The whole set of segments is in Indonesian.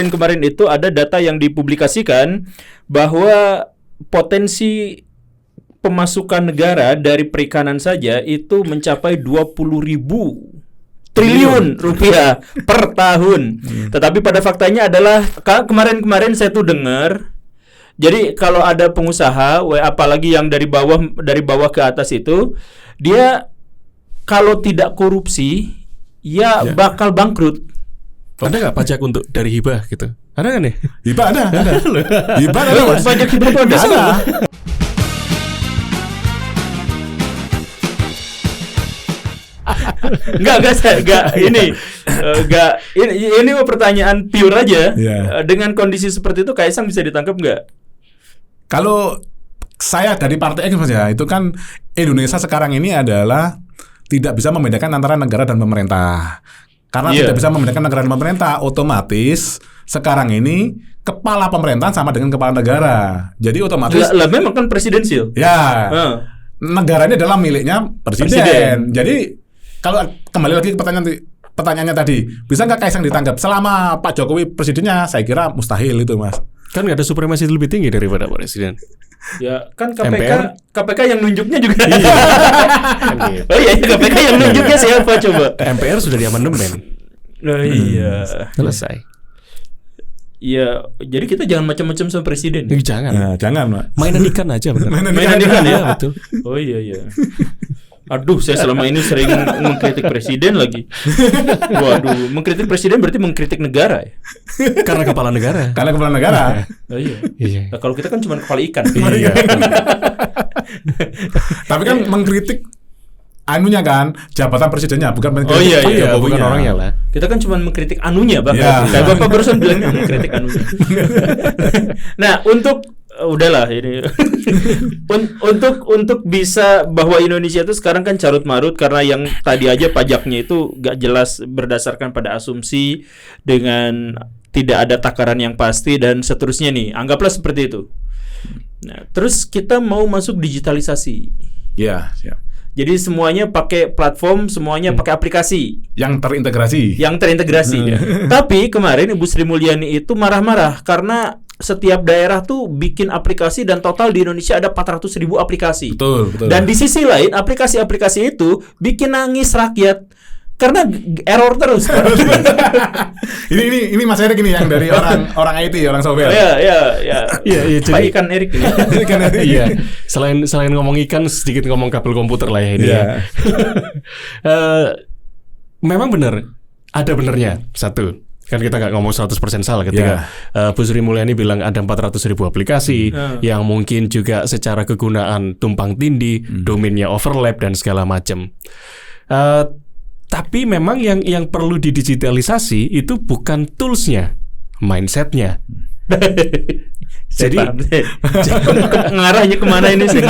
kemarin itu ada data yang dipublikasikan bahwa potensi pemasukan negara dari perikanan saja itu mencapai 20.000 triliun rupiah per tahun. Tetapi pada faktanya adalah kemarin saya tuh dengar, jadi kalau ada pengusaha, apalagi yang dari bawah ke atas itu, dia kalau tidak korupsi ya bakal bangkrut. Ada nggak pajak untuk dari hibah gitu? Ada kan ya? Hibah ada. Hibah ada. Pajak hibah itu ada. Ini pertanyaan pure aja. Dengan kondisi seperti itu Kaisang bisa ditangkap nggak? Kalau saya dari Partai X saja, itu kan Indonesia sekarang ini adalah tidak bisa membedakan antara negara dan pemerintah. Karena tidak bisa membedakan negara dan pemerintah, otomatis sekarang ini kepala pemerintahan sama dengan kepala negara. Jadi otomatis memang kan presidensial. Ya. Negara ini adalah miliknya presiden. Jadi kalau kembali lagi ke pertanyaannya tadi, bisa nggak Kaisang ditangkap selama Pak Jokowi presidennya? Saya kira mustahil itu, Mas. Kan nggak ada supremasi lebih tinggi daripada presiden. Ya kan KPK yang nunjuknya juga. Oh iya, KPK yang nunjuknya siapa coba? MPR sudah diamandemen. Selesai. Iya, jadi kita jangan macam-macam sama presiden. Jangan. Jangan, Pak. Mainan ikan aja benar. Mainan ikan ya, betul. Oh iya. Aduh, saya selama ini sering mengkritik presiden lagi. Waduh, mengkritik presiden berarti mengkritik negara ya? Karena kepala negara. Karena kepala negara. Oh, iya. Nah, kalau kita kan cuma kepala ikan. Iya. Tapi kan mengkritik anunya kan, jabatan presidennya, bukan mengkritik. Bukan orangnya lah. Kita kan cuma mengkritik anunya, Bapak. Kayak Bapak barusan bilang mengkritik anunya. Nah, udahlah ini untuk bisa bahwa Indonesia itu sekarang kan carut marut karena yang tadi aja pajaknya itu gak jelas berdasarkan pada asumsi dengan tidak ada takaran yang pasti dan seterusnya nih, anggaplah seperti itu. Nah, terus kita mau masuk digitalisasi. Iya. Jadi semuanya pakai platform, semuanya pakai aplikasi yang terintegrasi. Ya. Tapi kemarin Ibu Sri Mulyani itu marah-marah karena setiap daerah tuh bikin aplikasi dan total di Indonesia ada 400.000 aplikasi. Betul. Dan di sisi lain aplikasi-aplikasi itu bikin nangis rakyat karena error terus. ini Mas Erik ini yang dari orang IT, orang software. Iya. Pak Ikan Erik ini. Iya. Selain ngomong ikan, sedikit ngomong kabel komputer lah ya ini. Iya. Memang benar, ada benernya satu. Kan kita nggak ngomong 100% salah ketika Bu Sri Mulyani bilang ada 400.000 aplikasi yang mungkin juga secara kegunaan tumpang tindih, domainnya overlap dan segala macam. Tapi memang yang perlu didigitalisasi itu bukan toolsnya, mindsetnya. Jadi ngarahnya kemana ini sih?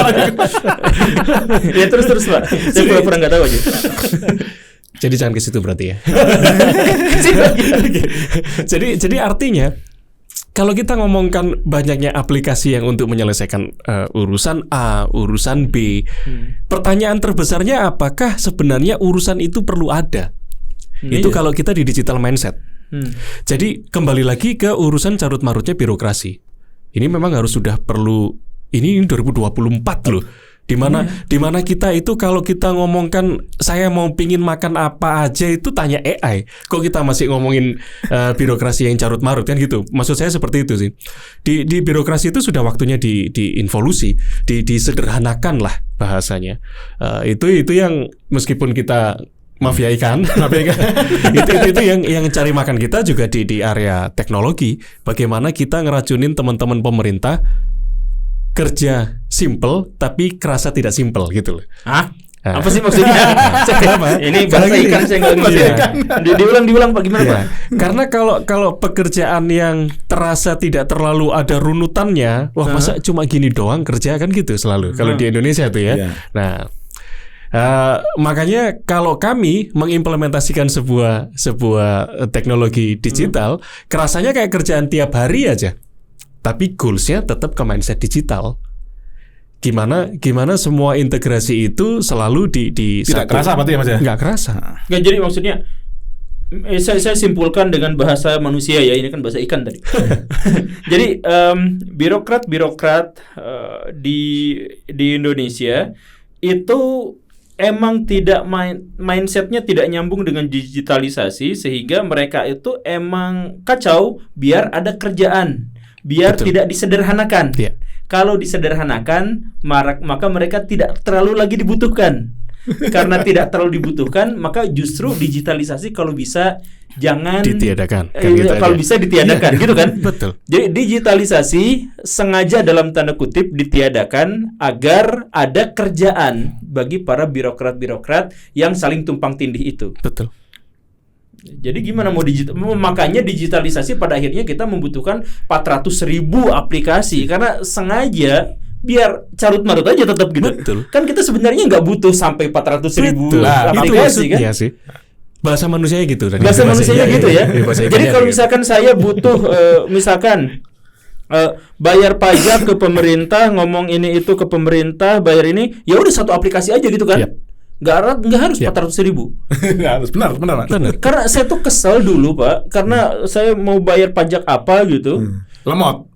Ya terus Pak. Saya pura-pura nggak tahu aja. Jadi jangan ke situ berarti ya. Jadi artinya kalau kita ngomongkan banyaknya aplikasi yang untuk menyelesaikan urusan A, urusan B, pertanyaan terbesarnya apakah sebenarnya urusan itu perlu ada? Itu kalau kita di digital mindset. Jadi kembali lagi ke urusan carut marutnya birokrasi. Ini memang harus sudah perlu. Ini 2024 loh. Di mana kita itu kalau kita ngomongkan saya mau pingin makan apa aja itu tanya AI. Kok kita masih ngomongin birokrasi yang carut marut kan gitu. Maksud saya seperti itu sih. Di birokrasi itu sudah waktunya diinvolusi, disederhanakan lah bahasanya. Itu yang meskipun kita mafia ikan. itu yang cari makan kita juga di area teknologi. Bagaimana kita ngeracunin teman-teman pemerintah kerja simple tapi kerasa tidak simple gitu loh. Apa sih maksudnya? Ini bahasa ikan saya nggak ngerti. Diulang Pak, gimana Pak? Karena kalau pekerjaan yang terasa tidak terlalu ada runutannya, masa cuma gini doang kerja kan gitu selalu. Kalau di Indonesia tuh ya. Nah, makanya kalau kami mengimplementasikan sebuah teknologi digital, kerasanya kayak kerjaan tiap hari aja. Tapi goalsnya tetap ke mindset digital. Gimana semua integrasi itu selalu di tidak satu. Kerasa berarti ya Mas ya? Nggak kerasa. Nggak, jadi maksudnya Saya simpulkan dengan bahasa manusia ya, ini kan bahasa ikan tadi. Jadi birokrat-birokrat di Indonesia itu emang tidak mindsetnya tidak nyambung dengan digitalisasi, sehingga mereka itu emang kacau biar ada kerjaan, biar Betul. tidak disederhanakan. Iya. Kalau disederhanakan, maka mereka tidak terlalu lagi dibutuhkan. Karena tidak terlalu dibutuhkan, maka justru digitalisasi kalau bisa jangan Ditiadakan, kan gitu kalau aja. bisa ditiadakan, gitu kan? Betul. Jadi digitalisasi sengaja dalam tanda kutip ditiadakan agar ada kerjaan bagi para birokrat-birokrat yang saling tumpang tindih itu. Betul. Jadi gimana makanya digitalisasi pada akhirnya kita membutuhkan 400.000 aplikasi karena sengaja biar carut-marut aja tetap gitu. Betul. Kan kita sebenarnya nggak butuh sampai 400.000 Betul. Nah, Itu aplikasi kan. maksudnya sih. Bahasa manusianya gitu tadi. Bahasa manusianya Iya, gitu iya, ya. iya, bahasa Jadi ikannya kalau gitu. misalkan saya butuh bayar pajak ke pemerintah, ngomong ini itu ke pemerintah, bayar ini, ya udah satu aplikasi aja gitu kan. Yap. Nggak harus Yap. 400.000. Harus benar Mas. Benar. Karena saya tuh kesel dulu Pak, karena saya mau bayar pajak apa gitu, Lemot.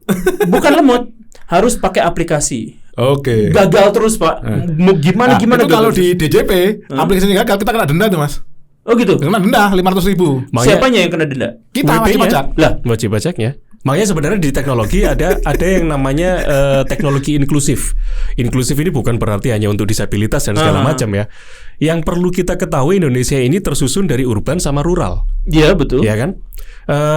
bukan lemot, harus pakai aplikasi. Oke. Gagal terus Pak. Mau gimana Nah, itu kalau gagal? di DJP aplikasinya gagal, kita kena denda tuh Mas. Oh gitu. Kena denda 500.000. Makanya- Siapanya yang kena denda? Kita wajib WP-nya. pajak. Lah, Wajib pajaknya. Makanya sebenarnya di teknologi ada yang namanya teknologi inklusif. Inklusif ini bukan berarti hanya untuk disabilitas dan segala macam ya. Yang perlu kita ketahui, Indonesia ini tersusun dari urban sama rural, iya betul. ya kan?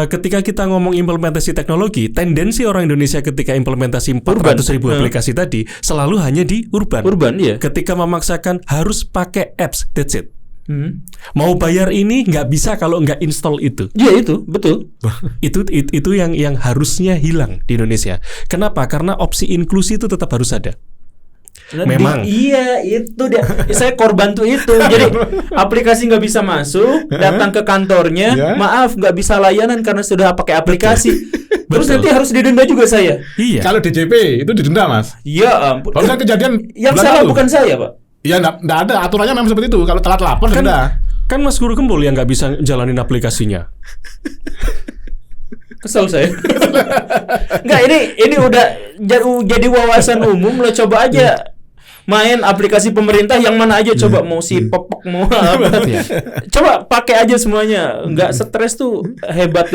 Ketika kita ngomong implementasi teknologi, tendensi orang Indonesia ketika implementasi 400.000 aplikasi tadi selalu hanya di urban. Urban ya. Ketika memaksakan harus pakai apps, that's it. Hmm. Mau bayar ini nggak bisa kalau nggak install itu. Iya itu, betul. Itu yang harusnya hilang di Indonesia. Kenapa? Karena opsi inklusi itu tetap harus ada. Nah, Memang. iya itu dia. Saya korban tuh itu. Jadi aplikasi nggak bisa masuk, datang ke kantornya, Ya. maaf nggak bisa layanan karena sudah pakai aplikasi. Terus Betul. nanti harus didenda juga saya. Iya. Kalau DJP itu didenda Mas. Ya ampun. Barusan kejadian Yang bulan salah lalu. bukan saya Pak. Ya enggak ada aturannya memang seperti itu. Kalau telat lapor denda. Kan Mas Guru Gembul yang nggak bisa jalanin aplikasinya. Kesel saya. Enggak, ini udah jadi wawasan umum lo, coba aja main aplikasi pemerintah yang mana aja, coba mau si Pepok mau apa. Iya. Coba pakai aja semuanya. Enggak stres tuh hebat.